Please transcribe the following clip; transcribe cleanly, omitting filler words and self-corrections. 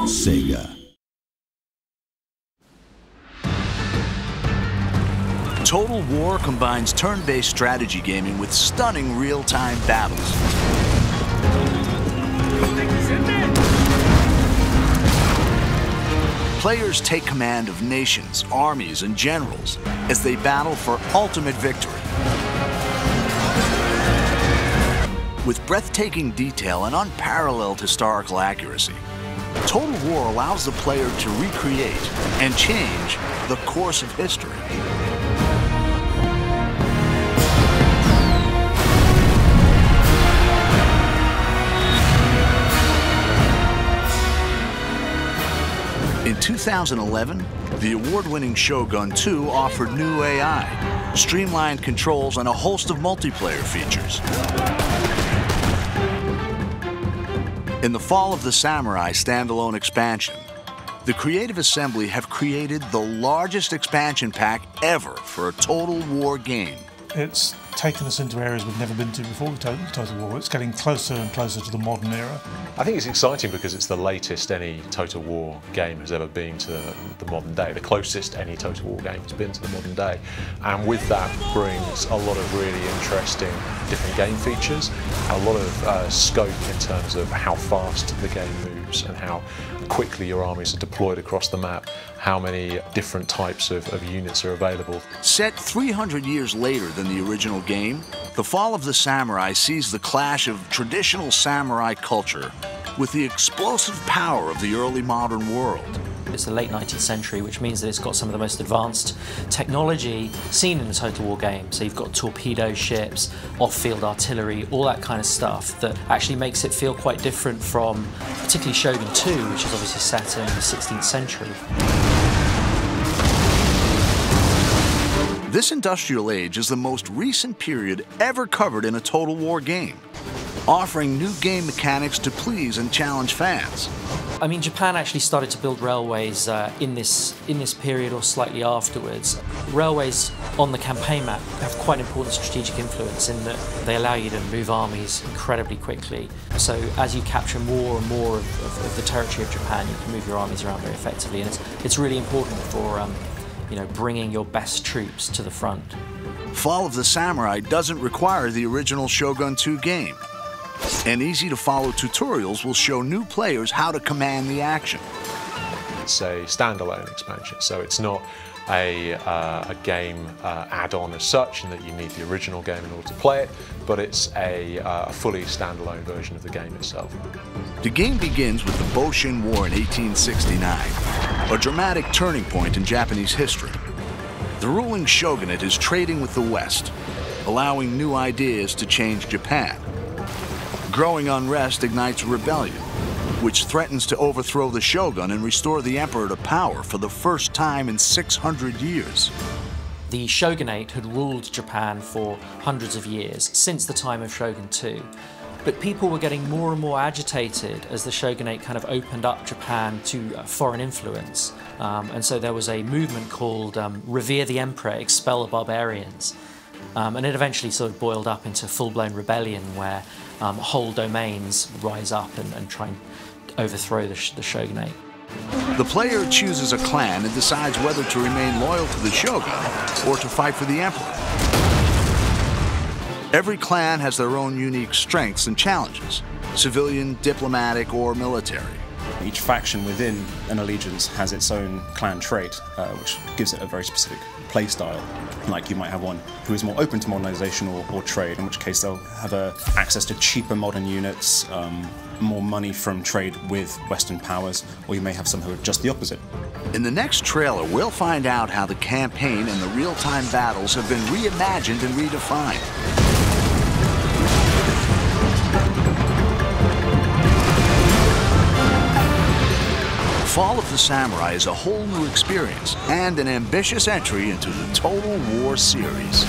Sega. Total War combines turn-based strategy gaming with stunning real-time battles. Players take command of nations, armies, and generals as they battle for ultimate victory. With breathtaking detail and unparalleled historical accuracy, Total War allows the player to recreate and change the course of history. In 2011, the award-winning Shogun 2 offered new AI, streamlined controls, and a host of multiplayer features. In the Fall of the Samurai standalone expansion, the Creative Assembly have created the largest expansion pack ever for a Total War game. It's taken us into areas we've never been to before with Total War. It's getting closer and closer to the modern era. I think it's exciting because it's the latest any Total War game has ever been to the modern day, the closest any Total War game has been to the modern day. And with that brings a lot of really interesting different game features, a lot of scope in terms of how fast the game moves and how quickly your armies are deployed across the map, how many different types of units are available. Set 300 years later than the original game, The Fall of the Samurai sees the clash of traditional samurai culture with the explosive power of the early modern world. It's the late 19th century, which means that it's got some of the most advanced technology seen in a Total War game. So you've got torpedo ships, off-field artillery, all that kind of stuff that actually makes it feel quite different from particularly Shogun 2, which is obviously set in the 16th century. This industrial age is the most recent period ever covered in a Total War game, offering new game mechanics to please and challenge fans. I mean, Japan actually started to build railways in this period or slightly afterwards. Railways on the campaign map have quite important strategic influence in that they allow you to move armies incredibly quickly. So as you capture more and more of the territory of Japan, you can move your armies around very effectively, and it's really important for bringing your best troops to the front. Fall of the Samurai doesn't require the original Shogun 2 game, and easy-to-follow tutorials will show new players how to command the action. It's a standalone expansion, so it's not a game add-on as such, in that you need the original game in order to play it, but it's a fully standalone version of the game itself. The game begins with the Boshin War in 1869, a dramatic turning point in Japanese history. The ruling shogunate is trading with the West, allowing new ideas to change Japan. Growing unrest ignites rebellion, which threatens to overthrow the shogun and restore the emperor to power for the first time in 600 years. The shogunate had ruled Japan for hundreds of years, since the time of Shogun 2. But people were getting more and more agitated as the shogunate kind of opened up Japan to foreign influence. And so there was a movement called Revere the Emperor, Expel the Barbarians. And it eventually sort of boiled up into full-blown rebellion where whole domains rise up and try and overthrow the shogunate. The player chooses a clan and decides whether to remain loyal to the shogun or to fight for the emperor. Every clan has their own unique strengths and challenges, civilian, diplomatic, or military. Each faction within an allegiance has its own clan trait, which gives it a very specific play style. Like you might have one who is more open to modernization or trade, in which case they'll have access to cheaper modern units, more money from trade with Western powers, or you may have some who are just the opposite. In the next trailer, we'll find out how the campaign and the real-time battles have been reimagined and redefined. Fall of the Samurai is a whole new experience and an ambitious entry into the Total War series.